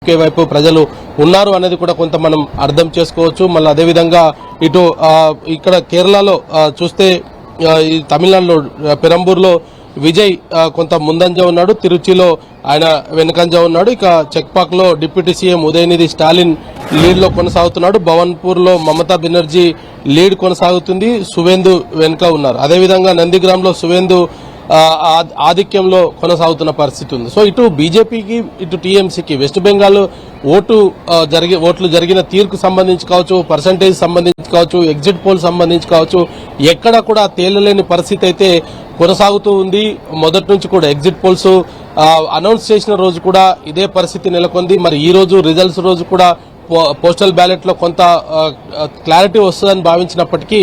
DMK వైపు ప్రజలు ఉన్నారు అనేది కూడా కొంత మనం అర్థం చేసుకోవచ్చు. మళ్ళీ అదేవిధంగా ఇటు ఇక్కడ కేరళలో చూస్తే ఈ తమిళనాడులో పెరంబూర్లో విజయ్ కొంత ముందంజ ఉన్నాడు, తిరుచిలో ఆయన వెనుకంజ ఉన్నాడు. ఇక చెక్పాక్ లో deputy CM Udhayanidhi Stalin lead లో కొనసాగుతున్నాడు. భవన్పూర్ లో మమతా బెనర్జీ లీడ్ కొనసాగుతుంది, సువేందు వెనుక ఉన్నారు. అదేవిధంగా నందిగ్రామ్ లో సువేందు ఆధిక్యంలో కొనసాగుతున్న పరిస్థితి ఉంది. సో ఇటు బీజేపీకి ఇటు టీఎంసీకి వెస్ట్ బెంగాల్ ఓట్లు జరిగిన తీర్కు సంబంధించి కావచ్చు, పర్సంటేజ్ సంబంధించి కావచ్చు, ఎగ్జిట్ పోల్ సంబంధించి కావచ్చు, ఎక్కడ కూడా తేలలేని పరిస్థితి అయితే కొనసాగుతూ ఉంది. మొదటి నుంచి కూడా ఎగ్జిట్ పోల్స్ అనౌన్స్ చేసిన రోజు కూడా ఇదే పరిస్థితి నెలకొంది. మరి ఈ రోజు రిజల్ట్స్ రోజు కూడా పోస్టల్ బ్యాలెట్ లో కొంత క్లారిటీ వస్తుందని భావించినప్పటికీ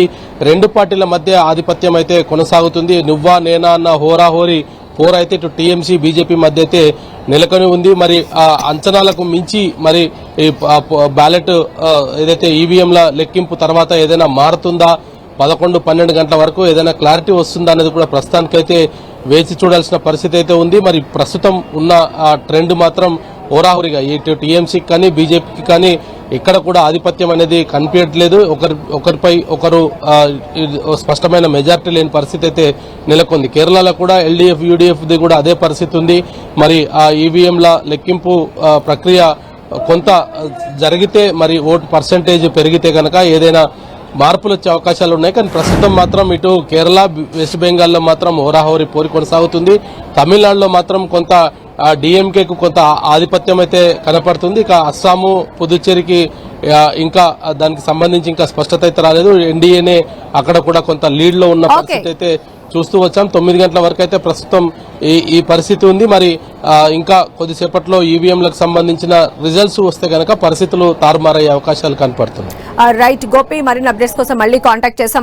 రెండు పార్టీల మధ్య ఆధిపత్యం అయితే కొనసాగుతుంది. నువ్వా నేనా అన్న హోరాహోరీ పోర్ అయితే ఇటు టీఎంసీ బీజేపీ మధ్య అయితే నెలకొని ఉంది. మరి అంచనాలకు మించి మరి ఈ బ్యాలెట్ ఏదైతే ఈవీఎంల లెక్కింపు తర్వాత ఏదైనా మారుతుందా, 11-12 గంటల వరకు ఏదైనా క్లారిటీ వస్తుందా అనేది కూడా ప్రస్తుతానికైతే వేచి చూడాల్సిన పరిస్థితి అయితే ఉంది. మరి ప్రస్తుతం ఉన్న ట్రెండ్ మాత్రం హోరాహోరీగా ఇటు టీఎంసీకి కానీ బీజేపీకి కానీ ఎక్కడ కూడా ఆధిపత్యం అనేది కనిపించట్లేదు. ఒకరిపై ఒకరు స్పష్టమైన మెజార్టీ లేని పరిస్థితి అయితే నెలకొంది. కేరళలో కూడా ఎల్డీఎఫ్ యూడీఎఫ్ ది కూడా అదే పరిస్థితి ఉంది. మరి ఆ ఈవీఎంల లెక్కింపు ప్రక్రియ కొంత జరిగితే మరి ఓటు పర్సంటేజ్ పెరిగితే కనుక ఏదైనా మార్పులు వచ్చే అవకాశాలు ఉన్నాయి. కానీ ప్రస్తుతం మాత్రం ఇటు కేరళ వెస్ట్ బెంగాల్లో మాత్రం హోరాహోరీ పోరు కొనసాగుతుంది. తమిళనాడులో మాత్రం కొంత డిఎంకేకు కొంత ఆధిపత్యం అయితే కనపడుతుంది. ఇక అస్సాము పుదుచ్చేరికి ఇంకా దానికి సంబంధించి ఇంకా స్పష్టత అయితే రాలేదు. ఎన్డీఏనే అక్కడ కూడా కొంత లీడ్ లో ఉన్న పరిస్థితి అయితే చూస్తూ వచ్చాం. 9 గంటల వరకు అయితే ప్రస్తుతం ఈ పరిస్థితి ఉంది. మరి ఇంకా కొద్దిసేపట్లో ఈవీఎంలకు సంబంధించిన రిజల్ట్స్ వస్తే గనక పరిస్థితులు తారుమారయ్యే అవకాశాలు కనపడుతున్నాయి. రైట్ గోపి, మరిన్ని అప్డేట్స్ కోసం మళ్ళీ కాంటాక్ట్ చేస్తాం.